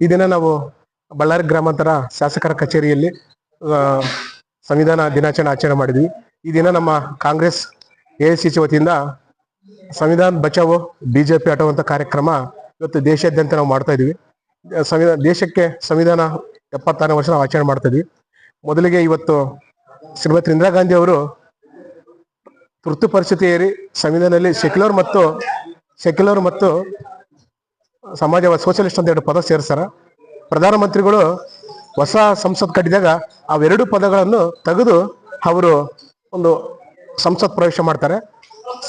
ಈ ದಿನ ನಾವು ಬಳ್ಳಾರಿ ಗ್ರಾಮಾಂತರ ಶಾಸಕರ ಕಚೇರಿಯಲ್ಲಿ ಸಂವಿಧಾನ ದಿನಾಚರಣೆ ಮಾಡಿದ್ವಿ. ಈ ದಿನ ನಮ್ಮ ಕಾಂಗ್ರೆಸ್ ಎಐಸಿಸಿ ವತಿಯಿಂದ ಸಂವಿಧಾನ ಬಚಾವೋ ಬಿಜೆಪಿ ಹಟುವಂತ ಕಾರ್ಯಕ್ರಮ ಇವತ್ತು ದೇಶಾದ್ಯಂತ ನಾವು ಮಾಡ್ತಾ ಇದೀವಿ. ದೇಶಕ್ಕೆ ಸಂವಿಧಾನ 76ನೇ ವರ್ಷ ನಾವು ಆಚರಣೆ ಮಾಡ್ತಾ ಇದ್ವಿ. ಮೊದಲಿಗೆ ಇವತ್ತು ಶ್ರೀಮತಿ ಇಂದಿರಾ ಗಾಂಧಿ ಅವರು ತುರ್ತು ಪರಿಸ್ಥಿತಿ ಏರಿ ಸಂವಿಧಾನದಲ್ಲಿ ಸೆಕ್ಯುಲರ್ ಮತ್ತು ಸಮಾಜವಾದ ಸೋಷಲಿಸ್ಟ್ ಅಂತ 2 ಪದ ಸೇರಿಸ್ತಾರ. ಪ್ರಧಾನಮಂತ್ರಿಗಳು ಹೊಸ ಸಂಸತ್ ಕಟ್ಟಿದಾಗ ಅವೆರಡು ಪದಗಳನ್ನು ತೆಗೆದು ಅವರು ಒಂದು ಸಂಸತ್ ಪ್ರವೇಶ ಮಾಡ್ತಾರೆ.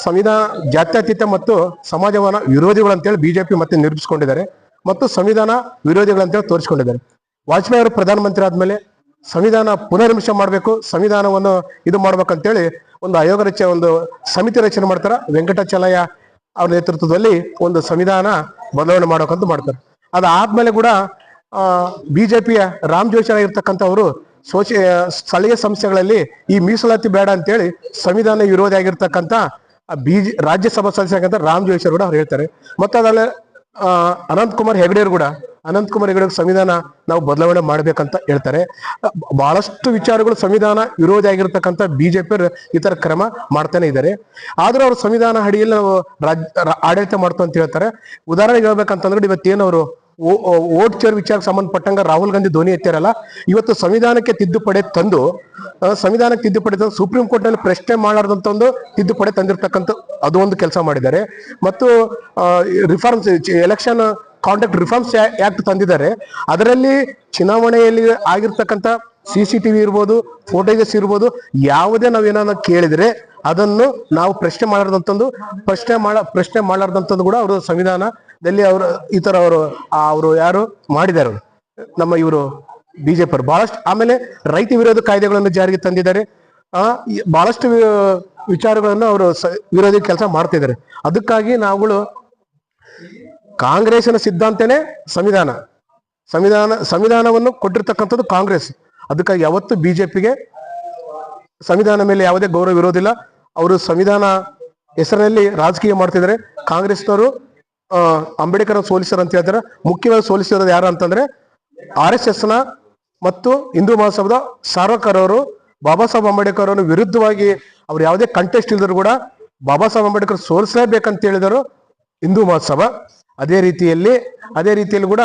ಸಂವಿಧಾನ ಜಾತ್ಯತೀತ ಮತ್ತು ಸಮಾಜವಾದ ವಿರೋಧಿಗಳು ಅಂತೇಳಿ ಬಿಜೆಪಿ ಮತ್ತೆ ನಿರೂಪಿಸಿಕೊಂಡಿದ್ದಾರೆ ಮತ್ತು ಸಂವಿಧಾನ ವಿರೋಧಿಗಳಂತೇಳಿ ತೋರಿಸಿಕೊಂಡಿದ್ದಾರೆ. ವಾಜಪೇಯಿ ಅವರು ಪ್ರಧಾನಮಂತ್ರಿ ಆದ್ಮೇಲೆ ಸಂವಿಧಾನ ಪುನರ್ವಿಮರ್ಶೆ ಮಾಡಬೇಕು, ಸಂವಿಧಾನವನ್ನು ಇದು ಮಾಡ್ಬೇಕಂತೇಳಿ ಒಂದು ಆಯೋಗ ಒಂದು ಸಮಿತಿ ರಚನೆ ಮಾಡ್ತಾರೆ. ವೆಂಕಟಾಚಲಯ್ಯ ಅವ್ರ ನೇತೃತ್ವದಲ್ಲಿ ಒಂದು ಸಂವಿಧಾನ ಬದಲಾವಣೆ ಮಾಡ್ಬೇಕಂತ ಮಾಡ್ತಾರೆ. ಅದಾದ್ಮೇಲೆ ಕೂಡ ಬಿಜೆಪಿಯ ರಾಮ್ ಜೋಶಿ ಆಗಿರ್ತಕ್ಕಂಥವ್ರು ಸ್ಥಳೀಯ ಸಂಸ್ಥೆಗಳಲ್ಲಿ ಈ ಮೀಸಲಾತಿ ಬೇಡ ಅಂತೇಳಿ ಸಂವಿಧಾನ ವಿರೋಧಿ ಆಗಿರ್ತಕ್ಕಂಥ ರಾಜ್ಯಸಭಾ ಸದಸ್ಯರಾಗಂತ ರಾಮ್ ಜೋಶಿ ಕೂಡ ಅವ್ರು ಹೇಳ್ತಾರೆ. ಮತ್ತೆ ಅದಲ್ಲೇ ಅನಂತ್ ಕುಮಾರ್ ಹೆಗಡೆ ಸಂವಿಧಾನ ನಾವು ಬದಲಾವಣೆ ಮಾಡ್ಬೇಕಂತ ಹೇಳ್ತಾರೆ. ಬಹಳಷ್ಟು ವಿಚಾರಗಳು ಸಂವಿಧಾನ ವಿರೋಧಿ ಆಗಿರ್ತಕ್ಕಂಥ ಬಿಜೆಪಿ ಈ ತರ ಕ್ರಮ ಮಾಡ್ತಾನೆ ಇದ್ದಾರೆ. ಆದ್ರೂ ಅವ್ರು ಸಂವಿಧಾನ ಅಡಿಯಲ್ಲಿ ನಾವು ಆಡಳಿತ ಮಾಡ್ತು ಅಂತ ಹೇಳ್ತಾರೆ. ಉದಾಹರಣೆಗೆ ಹೇಳ್ಬೇಕಂತಂದ್ರೆ ಇವತ್ತೇನವರು ವೋಟ್ ಶೇರ್ ವಿಚಾರಕ್ಕೆ ಸಂಬಂಧಪಟ್ಟಂಗ ರಾಹುಲ್ ಗಾಂಧಿ ಧ್ವನಿ ಎತ್ತಾರಲ್ಲ, ಇವತ್ತು ಸಂವಿಧಾನಕ್ಕೆ ತಿದ್ದುಪಡಿ ತಂದು ಸುಪ್ರೀಂ ಕೋರ್ಟ್ ನಲ್ಲಿ ಪ್ರಶ್ನೆ ಮಾಡಲಾರ್ದಂತ ಒಂದು ತಿದ್ದುಪಡಿ ತಂದಿರ್ತಕ್ಕಂಥ ಅದು ಒಂದು ಕೆಲಸ ಮಾಡಿದ್ದಾರೆ. ಮತ್ತು reforms election conduct reforms act ತಂದಿದ್ದಾರೆ. ಅದರಲ್ಲಿ ಚುನಾವಣೆಯಲ್ಲಿ ಆಗಿರ್ತಕ್ಕಂಥ CCTV ಇರ್ಬೋದು, ಫೋಟೋಜಸ್ ಇರ್ಬೋದು, ಯಾವುದೇ ನಾವೇನ ಕೇಳಿದ್ರೆ ಅದನ್ನು ನಾವು ಪ್ರಶ್ನೆ ಮಾಡಲಾರ್ದಂತಂದು ಕೂಡ ಅವರು ಸಂವಿಧಾನದಲ್ಲಿ ಅವರು ಈ ತರ ಅವರು ಯಾರು ಮಾಡಿದ್ದಾರೆ ನಮ್ಮ ಇವರು ಬಿಜೆಪಿ ಅವರು ಬಹಳಷ್ಟು. ಆಮೇಲೆ ರೈತ ವಿರೋಧ ಕಾಯ್ದೆಗಳನ್ನು ಜಾರಿಗೆ ತಂದಿದ್ದಾರೆ. ಬಹಳಷ್ಟು ವಿಚಾರಗಳನ್ನು ಅವರು ವಿರೋಧಿ ಕೆಲಸ ಮಾಡ್ತಿದ್ದಾರೆ. ಅದಕ್ಕಾಗಿ ನಾವುಗಳು ಕಾಂಗ್ರೆಸ್ಸಿನ ಸಿದ್ಧಾಂತನೇ ಸಂವಿಧಾನವನ್ನು ಕೊಟ್ಟಿರ್ತಕ್ಕಂಥದ್ದು ಕಾಂಗ್ರೆಸ್. ಅದಕ್ಕಾಗಿ ಯಾವತ್ತು ಬಿಜೆಪಿಗೆ ಸಂವಿಧಾನ ಮೇಲೆ ಯಾವುದೇ ಗೌರವ ವಿರೋಧಿಲ್ಲ. ಅವರು ಸಂವಿಧಾನ ಹೆಸರಿನಲ್ಲಿ ರಾಜಕೀಯ ಮಾಡ್ತಿದ್ದಾರೆ. ಕಾಂಗ್ರೆಸ್ನವರು ಅಂಬೇಡ್ಕರ್ ಸೋಲಿಸರು ಅಂತ ಹೇಳ್ತಾರೆ. ಮುಖ್ಯವಾಗಿ ಸೋಲಿಸಿರೋದು ಯಾರು ಅಂತಂದ್ರೆ RSS ಮತ್ತು ಹಿಂದೂ ಮಹಾಸಭಾದ ಸಾರ್ವರ್ಕರ್ ಅವರು ಬಾಬಾ ಸಾಹೇಬ್ ಅಂಬೇಡ್ಕರ್ ಅವರ ವಿರುದ್ಧವಾಗಿ ಅವ್ರು ಯಾವುದೇ ಕಂಟೆಸ್ಟ್ ಇಲ್ದ್ರು ಕೂಡ ಬಾಬಾ ಸಾಹೇಬ್ ಅಂಬೇಡ್ಕರ್ ಸೋಲಿಸಲೇಬೇಕಂತ ಹೇಳಿದರು ಹಿಂದೂ ಮಹಾಸಭಾ. ಅದೇ ರೀತಿಯಲ್ಲಿ ಕೂಡ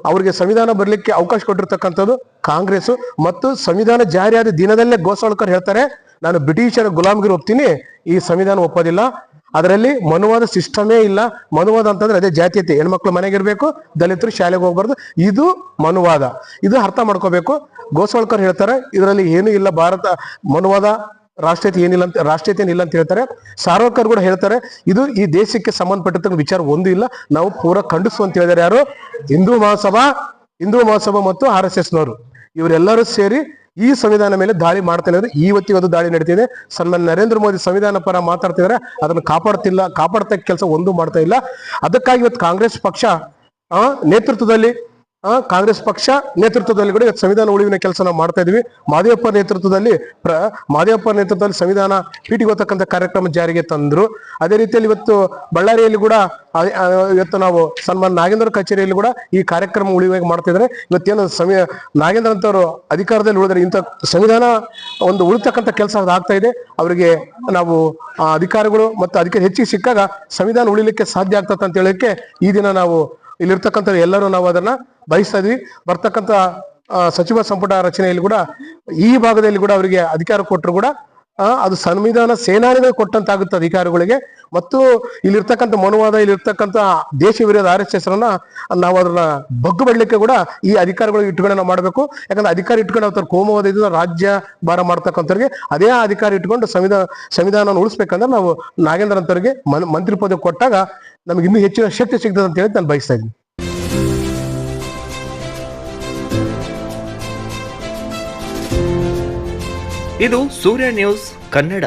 ಅವ್ರಿಗೆ ಸಂವಿಧಾನ ಬರ್ಲಿಕ್ಕೆ ಅವಕಾಶ ಕೊಟ್ಟಿರ್ತಕ್ಕಂಥದ್ದು ಕಾಂಗ್ರೆಸ್. ಮತ್ತು ಸಂವಿಧಾನ ಜಾರಿಯಾದ ದಿನದಲ್ಲೇ ಗೋಸಾಳ್ಕರ್ ಹೇಳ್ತಾರೆ, ನಾನು ಬ್ರಿಟಿಷರ ಗುಲಾಮಗಿರಿ ಒಪ್ತೀನಿ, ಈ ಸಂವಿಧಾನ ಒಪ್ಪೋದಿಲ್ಲ, ಅದರಲ್ಲಿ ಮನುವಾದ ಸಿಸ್ಟಮೇ ಇಲ್ಲ. ಮನುವಾದ ಅಂತಂದ್ರೆ ಅದೇ ಜಾತೀಯತೆ, ಹೆಣ್ಮಕ್ಳು ಮನೆಗಿರ್ಬೇಕು, ದಲಿತರು ಶಾಲೆಗೆ ಹೋಗ್ಬಾರ್ದು, ಇದು ಮನುವಾದ. ಇದು ಅರ್ಥ ಮಾಡ್ಕೋಬೇಕು. ಗೋಸಾಳ್ಕರ್ ಹೇಳ್ತಾರೆ ಇದರಲ್ಲಿ ಏನೂ ಇಲ್ಲ, ಭಾರತ ಮನುವಾದ ರಾಷ್ಟ್ರೀಯತೆ ಏನಿಲ್ಲ ಅಂತ ಹೇಳ್ತಾರೆ. ಸಾರ್ವರ್ಕರ್ ಕೂಡ ಹೇಳ್ತಾರೆ ಇದು ಈ ದೇಶಕ್ಕೆ ಸಂಬಂಧಪಟ್ಟಿರ್ತಕ್ಕ ವಿಚಾರ ಒಂದು ಇಲ್ಲ, ನಾವು ಪೂರ ಖಂಡಿಸು ಅಂತ ಹೇಳಿದಾರೆ. ಯಾರು? ಹಿಂದೂ ಮಹಾಸಭಾ ಮತ್ತು RSSನವರು ಇವರೆಲ್ಲರೂ ಸೇರಿ ಈ ಸಂವಿಧಾನ ಮೇಲೆ ದಾಳಿ ಮಾಡ್ತಾನೆ ಇದ್ದಾರೆ. ಇವತ್ತಿಗೆ ದಾಳಿ ನಡೀತಿದೆ. ಸನ್ಮಾನ್ಯ ನರೇಂದ್ರ ಮೋದಿ ಸಂವಿಧಾನ ಪರ ಮಾತಾಡ್ತಿದ್ದಾರೆ, ಅದನ್ನು ಕಾಪಾಡ್ತಕ್ಕ ಕೆಲಸ ಒಂದು ಮಾಡ್ತಾ ಇಲ್ಲ. ಅದಕ್ಕಾಗಿ ಇವತ್ತು ಕಾಂಗ್ರೆಸ್ ಪಕ್ಷ ನೇತೃತ್ವದಲ್ಲಿ ಕೂಡ ಇವತ್ತು ಸಂವಿಧಾನ ಉಳಿವಿನ ಕೆಲಸ ನಾವು ಮಾಡ್ತಾ ಇದೀವಿ. ಮಾದೇವಪ್ಪ ನೇತೃತ್ವದಲ್ಲಿ ಸಂವಿಧಾನ ಪೀಠಿಗೆ ಹೋಗ್ತಕ್ಕಂಥ ಕಾರ್ಯಕ್ರಮ ಜಾರಿಗೆ ತಂದ್ರು. ಅದೇ ರೀತಿಯಲ್ಲಿ ಇವತ್ತು ಬಳ್ಳಾರಿಯಲ್ಲಿ ಕೂಡ ಇವತ್ತು ನಾವು ಸನ್ಮಾನ್ ನಾಗೇಂದ್ರ ಕಚೇರಿಯಲ್ಲಿ ಕೂಡ ಈ ಕಾರ್ಯಕ್ರಮ ಉಳಿವಾಗಿ ಮಾಡ್ತಿದ್ದಾರೆ. ಇವತ್ತೇನು ನಾಗೇಂದ್ರ ಅಂತವರು ಅಧಿಕಾರದಲ್ಲಿ ಉಳಿದ್ರೆ ಇಂಥ ಸಂವಿಧಾನ ಒಂದು ಉಳಿತಕ್ಕಂಥ ಕೆಲಸ ಆಗ್ತಾ ಇದೆ. ಅವರಿಗೆ ನಾವು ಅಧಿಕಾರಿಗಳು ಮತ್ತು ಅದಕ್ಕೆ ಹೆಚ್ಚಿಗೆ ಸಿಕ್ಕಾಗ ಸಂವಿಧಾನ ಉಳಿಲಿಕ್ಕೆ ಸಾಧ್ಯ ಆಗ್ತದೆ ಅಂತ ಹೇಳಲಿಕ್ಕೆ ಈ ದಿನ ನಾವು ಇಲ್ಲಿರ್ತಕ್ಕಂಥ ಎಲ್ಲರೂ ನಾವು ಅದನ್ನ ಬಯಸ್ತಾ ಇದ್ವಿ. ಬರ್ತಕ್ಕಂಥ ಸಚಿವ ಸಂಪುಟ ರಚನೆಯಲ್ಲಿ ಕೂಡ ಈ ಭಾಗದಲ್ಲಿ ಕೂಡ ಅವರಿಗೆ ಅಧಿಕಾರ ಕೊಟ್ಟರು ಕೂಡ ಅದು ಸಂವಿಧಾನ ಸೇನಾನಿಗಳು ಕೊಟ್ಟಂತಾಗುತ್ತೆ ಅಧಿಕಾರಿಗಳಿಗೆ. ಮತ್ತು ಇಲ್ಲಿರ್ತಕ್ಕಂಥ ಮನುವಾದ, ಇಲ್ಲಿರ್ತಕ್ಕಂಥ ದೇಶ ವಿರೋಧ RSS ನಾವು ಅದನ್ನ ಬಗ್ಗು ಬಡ್ಲಿಕ್ಕೆ ಕೂಡ ಈ ಅಧಿಕಾರಿಗಳಿಗೆ ಇಟ್ಕೊಂಡು ನಾವು ಮಾಡಬೇಕು. ಯಾಕಂದ್ರೆ ಅಧಿಕಾರ ಇಟ್ಕೊಂಡು ಅವ್ರ ಕೋಮುವಾದ ರಾಜ್ಯ ಭಾರ ಮಾಡ್ತಕ್ಕಂಥವ್ರಿಗೆ ಅದೇ ಅಧಿಕಾರ ಇಟ್ಕೊಂಡು ಸಂವಿಧಾನವನ್ನು ಉಳಿಸ್ಬೇಕಂದ್ರೆ ನಾವು ನಾಗೇಂದ್ರ ಅಂತವ್ರಿಗೆ ಮಂತ್ರಿ ಪದ ಕೊಟ್ಟಾಗ ನಮ್ಗೆ ಇನ್ನೂ ಹೆಚ್ಚಿನ ಶಕ್ತಿ ಸಿಗ್ತದೆ ಅಂತ ಹೇಳಿ ನಾನು ಬಯಸ್ತಾ ಇದ್ದೀನಿ. ಇದು ಸೂರ್ಯ ನ್ಯೂಸ್ ಕನ್ನಡ.